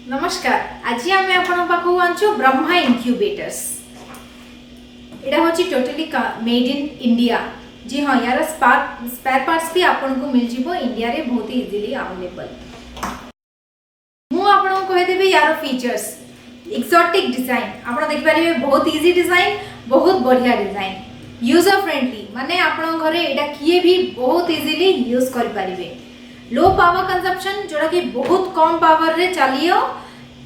नमस्कार। आज आम आपण पाखु आंचु ब्रह्मा इनक्यूबेटर्स। एटा होची टोटली मेड इन इंडिया। जी हाँ, यार स्पेयर पार्ट्स भी आपन को मिल जिवो इंडिया रे बहुत ही इजीली अवेलेबल। मु आपन को कहि देबे यार फीचर्स। एक्सोटिक डिजाइन आपन देख पारिबे, बहुत इजी डिजाइन, बहुत बढ़िया डिजाइन, यूजर फ्रेंडली, माने आपन घरे एटा किए भी बहुत इजीली यूज कर पारिबे। लो पावर कंजप्शन जोड़ा कि बहुत कम पावर रे चलियो,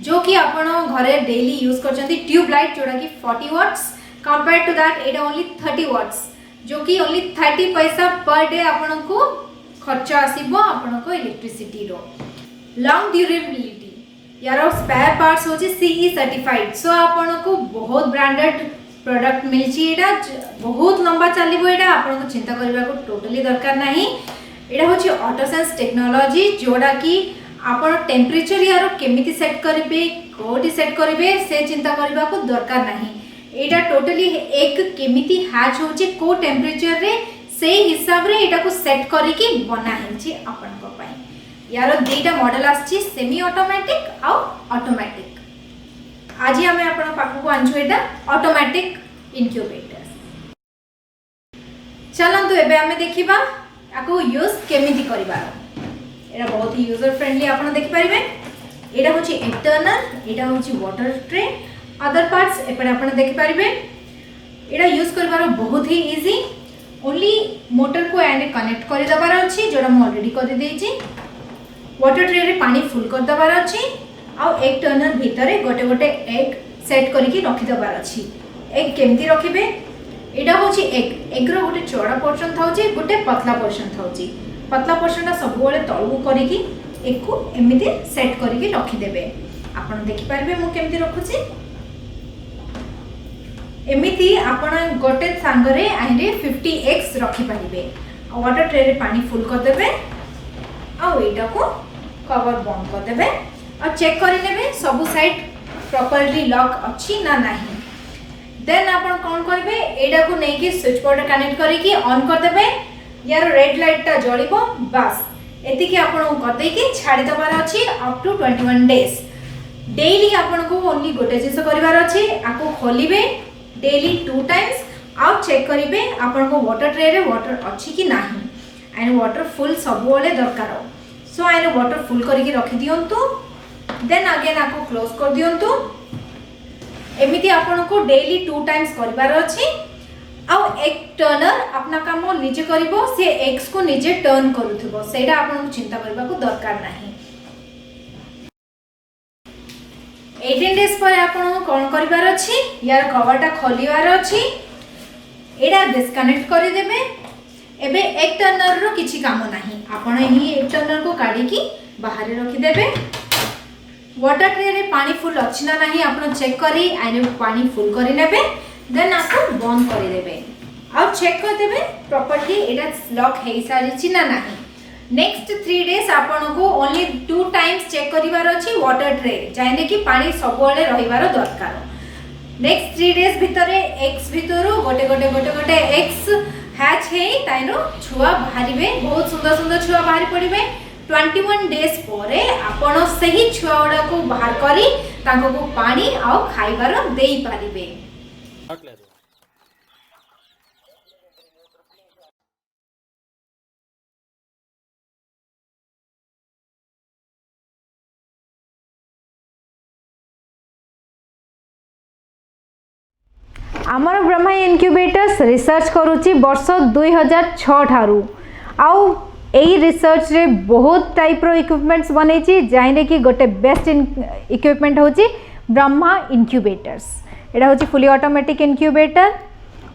जो कि आपण घरे डेली यूज करछंती। ट्यूब लाइट जोड़ा कि 40 watts, compare to that Etah only 30 watts, जो कि ओनली 30 पैसा पर डे आपण को खर्च आसीबो आपण को इलेक्ट्रिसिटी रो। लॉन्ग ड्यूरेबिलिटी, यार स्पेयर पार्ट्स होची सीई सर्टिफाइड, सो आपण को बहुत ब्रांडेड प्रोडक्ट मिलची। एटा बहुत लंबा चलिबो, एटा आपण को चिंता करबा को टोटली दरकार नाही। एटा होची ऑटोसेंस टेक्नोलॉजी, जोड़ा कि आपण टेम्परेचर यार केमिति सेट करिवे, कोठी सेट करिवे से चिंता करबा को दरकार नाही। एटा टोटली एक केमिति हैच होची को टेम्परेचर रे से हिसाब रे एटा को सेट करी की बना हेची आपण को पई। यार दुईटा मॉडल आछि, सेमी ऑटोमेटिक आ ऑटोमेटिक। आज हमें आपण पाखु को आंछु एटा ऑटोमेटिक इनक्यूबेटर। चलंतु एबे हमें देखिबा आको यूज केमिति करिबार। एटा बहुत ही यूजर फ्रेंडली आपण देखि परिबे। एटा होची इंटरनल, एटा होची वाटर ट्रे, अदर पार्ट्स एपडे आपण देखि परिबे। एटा यूज करिबार बहुत ही इजी। ओनली मोटर को एंड कनेक्ट करि दबार अछि, जोडा म ऑलरेडी करि देछि। वाटर ट्रे रे पानी फुल कर दबार अछि आ एक टर्नर भितरे गोटे गोटे एग सेट करिकि रखि दबार अछि। एग केमिति रखिबे, एटा होची एग रो गोटे चौड़ा पोर्शन थाउची, गोटे पतला पोर्शन थाउची। पतला पोर्शन सब बेले तळु करिकि एक को एमिति सेट करिकि रखि देबे। आपण देखि पारबे मु केमिति रखुची। एमिति आपण गोटे सांगरे आइरे 50x रखि पारिबे। वाटर ट्रे रे पानी फुल कर देबे आ एटा को कवर बंद कर देबे और चेक करि नेबे सब साइड प्रॉपर्ली लॉक अछि ना नाही। देन आपण कोन करबे, एडा को नै कि स्विच बोर्ड कनेक्ट करी कि ऑन कर देबे। यार रेड लाइट ता जळिबो, बस एति कि आपण कर दे कि छाडी दबार अछि अप टू 21 डेज। डेली आपण को ओनली गोटे जिंस करिवार अछि, आको खोलिबे डेली 2 टाइम्स आ चेक करिबे आपण को वाटर ट्रे रे वाटर अछि कि नाही। एंड वाटर फुल सब बोले दरकार, सो एने वाटर फुल करी कि रखि दियंतु। देन अगेन आको क्लोज कर दियंतु। एमिति आपण को डेली 2 टाइम्स करिवार अछि। आ एक टर्नर अपना काम निजे करिवो, से एक्स को निजे टर्न करूथबो, सेडा आपण को चिंता करबा को दरकार नाही। 18 डेज पर आपण कोन करिवार अछि, यार कवरटा खोलिवार अछि। एडा डिस्कनेक्ट करि देबे। एबे एक टर्नर रो किछि काम नाही, आपण ही एक टर्नर को काढी की बाहर रखि देबे। वाटर ट्रे रे पानी फुल अछि ना नाही आपण चेक करी आइने पानी फुल करि नेबे। देन आपण बंद करि देबे आ चेक कर देबे प्रॉपर्ली एटा लॉक हे सारी छि ना नाही। नेक्स्ट 3 डेज आपण को ओनली 2 टाइम्स चेक करिवार अछि वाटर ट्रे, जाइने कि पानी सब बेले रहिवार दरकार। नेक्स्ट 3 डेज भितरे एक्स भितरो गोटे गोटे गोटे गोटे एक्स हैच हे ताइनो छुआ बाहरिबे। बहुत सुंदर सुंदर छुआ बाहरी पड़िबे। 21 डेज परे आपण सही छुआडा को बाहर करी तांको को पानी आ खाइबार देई पारिबे। आमर ब्रह्मा इनक्यूबेटर्स रिसर्च करूची वर्ष 2006 ठारू। आउ एई रिसर्च रे बहुत टाइप रो इक्विपमेंट्स बनेची, जाइने कि गोटे बेस्ट इक्विपमेंट होची ब्रह्मा इनक्यूबेटर्स। एटा होची फुली ऑटोमेटिक इनक्यूबेटर।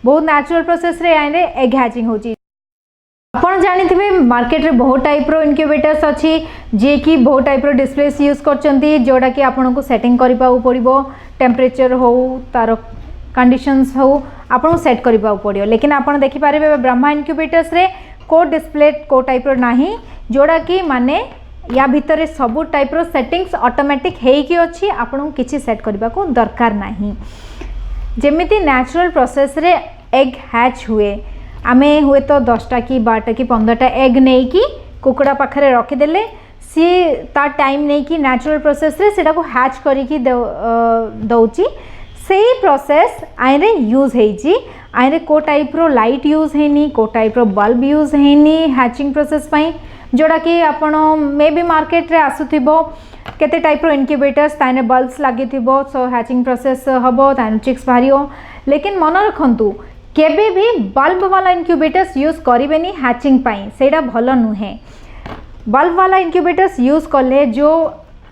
बहुत नेचुरल प्रोसेस रे आइने एग हैचिंग होची। आपण जानिथिबे मार्केट रे बहुत टाइप रो इनक्यूबेटर्स अछि, जे कि बहुत टाइप रो डिस्प्लेस यूज करचंती, जोडा कि आपण को सेटिंग करिबा पड़िबो। टेम्परेचर हो, तार कंडीशंस हो, आपण सेट करिबा पड़ियो। लेकिन आपण देखि पारिबे ब्रह्मा इनक्यूबेटर्स रे को डिस्प्ले को टाइप रो नाही, जोडा कि माने या भितरे सब टाइप रो सेटिंग्स ऑटोमेटिक हेई कि अछि, आपण किछि सेट करिबा को दरकार नाही। जेमिति नेचुरल प्रोसेस रे एग हैच हुए, आमे हुए तो 10टा कि 12टा कि 15टा एग नहीं कि कुकुड़ा पाखरे रखिदेले सी ता टाइम नहीं कि नेचुरल प्रोसेस रे सेटा को हैच करिकी दउची सेही प्रोसेस आइरे यूज हेची आइरे को टाइप रो लाइट यूज हेनी को टाइप रो बल्ब यूज हेनी हैचिंग प्रोसेस पई जोड़ा कि आपण मे बी मार्केट रे आसुथिबो केते टाइप रो इनक्यूबेटर्स ताने बल्ब्स लागि थिबो सो हैचिंग प्रोसेस हबो ताने चिक्स बाहरियो लेकिन मन रखंतु केबे भी बल्ब वाला इनक्यूबेटर्स यूज करिवेनी हैचिंग पई सेटा भलो नुहे बल्ब वाला इनक्यूबेटर्स यूज कले जो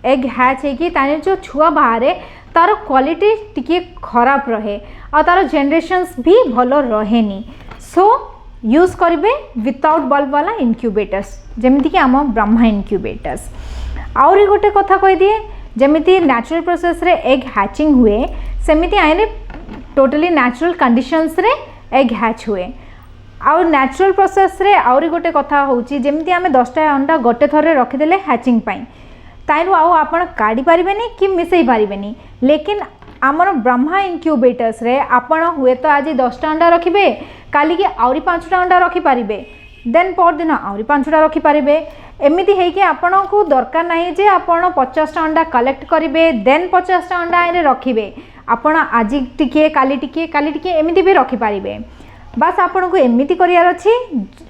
एग हैच है कि ताने जो छुआ बाहरे तार क्वालिटी टिके खराब रहे और तार जनरेशन्स भी भलो रहेनी सो यूज करिवे विदाउट बल्ब वाला इनक्यूबेटर्स जेमिति कि आम ब्रह्मा इनक्यूबेटर्स आउरी गोटे कथा कहि दिए जेमिति नेचुरल प्रोसेस रे एग हैचिंग हुए सेमिति आइने टोटली नेचुरल कंडीशंस रे एग हैच हुए आउ नेचुरल प्रोसेस रे आउरी गोटे कथा होची जेमिति आमे 10टा अंडा गोटे थरे रखिदेले हैचिंग पाई ताइरु आउ आपण काढी पारिबेनी कि मिसई पारिबेनी लेकिन आमर ब्रह्मा इनक्यूबेटर्स रे आपण हुए तो आज 10टा अंडा रखिबे काली के आउरी 5टा अंडा रखि पारिबे देन पर दिन आउरी 5टा रखि पारिबे एमिति हे कि आपण को दरकार नाही जे आपण 50टा अंडा कलेक्ट करिवे देन 50टा अंडा आइरे रखिबे आपण आज टिके एमिति भी रखि पारिबे बस आपन को एमिति करियार अछि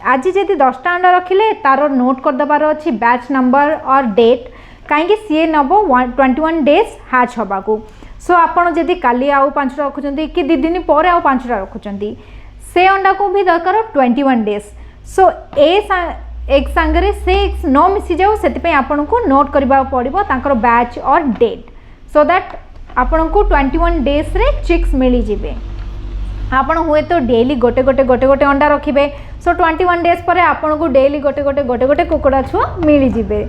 आज जदि 10टा अंडा रखिले तारो नोट कर दबार अछि बैच नंबर और डेट काहे सी नबो 21 डेज हैच हबा को सो आपन जदि काली आउ 5टा रखुचंती कि 2 दिन पर आउ 5टा रखुचंती से अंडा को भी दरकार 21 डेज सो एक संगरे से न मिसी जाऊ सेति पे आपन को नोट करबा पड़िबो तांकर बैच और डेट सो दैट आपन को 21 डेज रे चिक्स मिली जिवे आपण हुए तो डेली गोटे गोटे अंडा रखिबे सो 21 डेज पर आपण को डेली गोटे कुकुड़ा छुआ मिली जिवे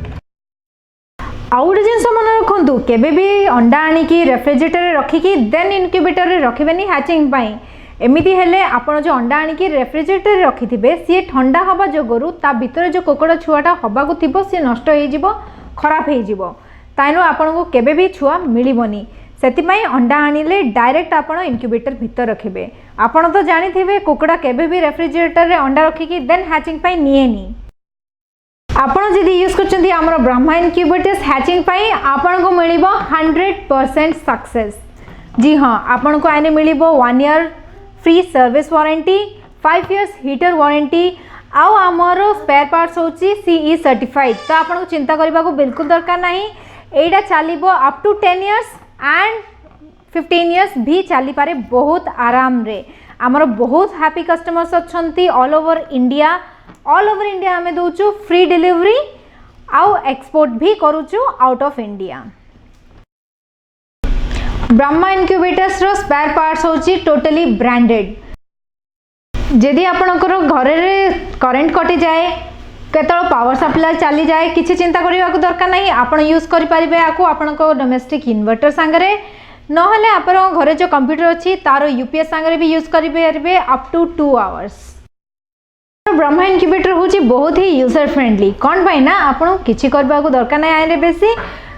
आउ गोटे जिनस मन रखु केबे भी अंडा आनिकी रेफ्रिजरेटर रे रखिकी देन इनक्यूबेटर रे रखिबेनी हैचिंग पाई एमिति हेले आपण जो अंडा आनिकी रेफ्रिजरेटर रे रखिथिबे सी ठंडा हवा जोगरु ता भीतर जो कुकुड़ा छुआटा हबा को थिबो सी नष्ट होई जिवो खराब होई जिवो ताइनो आपण को केबे भी छुआ मिलिबोनी सेतिमाई अंडा आनिले डायरेक्ट आपण इनक्यूबेटर भीतर रखिबे आपण तो जानिथिबे कुकुड़ा केबे भी रेफ्रिजरेटर रे अंडा रखिकी देन हैचिंग पाई निएनी आपण जदि यूज करचंती हमर ब्रह्मा इनक्यूबेटर्स हैचिंग पाई आपण को मिलिबो 100% सक्सेस जी हां आपण को आने मिलिबो 1 year free service warranty 5 years heater warranty आउ हमर स्पेयर पार्ट्स होची सीई सर्टिफाइड तो आपण को चिंता करबा को बिल्कुल दरकार नाही एडा चालिबो up to 10 years and 15 years भी चली पारे बहुत आराम रे आमर बहुत हैप्पी कस्टमर्स अच्छी ऑल ओवर इंडिया आमे दउचु फ्री डिलीवरी आउ एक्सपोर्ट भी करूचु out of India Brahma incubators रो स्पेयर पार्ट्स होची टोटली ब्रांडेड जदि आपनकर घरे रे करंट कटि जाए केतळ पावर सप्लाई चली जाए किसी चिंता करबा को दरकार नहीं आपण यूज करि परिबे आको आपनको डोमेस्टिक इन्वर्टर संगरे नहले आपण घरे जो कंप्यूटर अछि तारो यूपीएस संगरे भी यूज करि परिबे up to 2 hours Brahma incubator होची बहुत ही यूजर फ्रेंडली कोन भाई ना आपण किछि करबा को दरकार नहीं आइले बेसी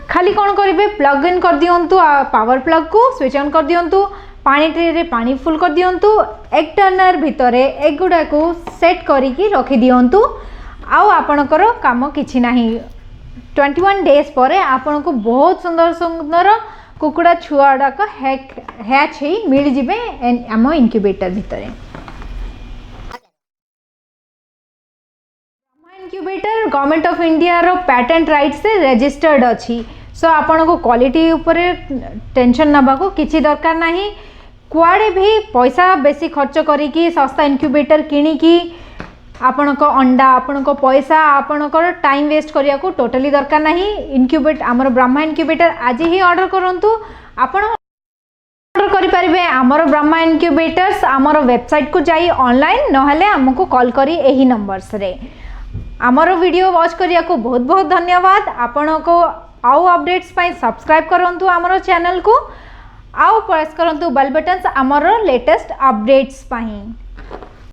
खाली कोन करिवे प्लग इन कर दियंतु पावर प्लग को स्विच ऑन कर दियंतु पानी ट्रे रे पानी फुल कर दियंतु एक टर्नर भितरे एक गुडा को सेट करिकी रखि दियंतु आउ आपणकर काम किछि नाही 21 डेज पर आपन को बहुत सुंदर सुंदर कुकुड़ा छुआडा का हैच ही मिल जिबे आम इनक्यूबेटर भितरे इनक्यूबेटर गवर्नमेंट ऑफ इंडिया रो पेटेंट राइट से रजिस्टर्ड अछि सो आपन को क्वालिटी ऊपर टेंशन नबा को किछि दरकार नाही कुआडे भी पैसा बेसी खर्च करिकी सस्ता इनक्यूबेटर किनी की आपण को अंडा आपण को पैसा आपण को टाइम वेस्ट करिया को टोटली दरकार नहीं इनक्यूबेट हमर ब्रह्मा इनक्यूबेटर आज ही ऑर्डर करंतु आपण ऑर्डर करि परिबे हमर ब्रह्मा इनक्यूबेटर्स हमर वेबसाइट को जाई ऑनलाइन नहले हमको कॉल करी एही नंबर्स रे हमर वीडियो वॉच करिया को बहुत बहुत धन्यवाद आपण को आउ अपडेट्स पाई सब्सक्राइब करंतु हमर चैनल को आउ प्रेस करंतु बेल बटन हमर लेटेस्ट अपडेट्स पाई।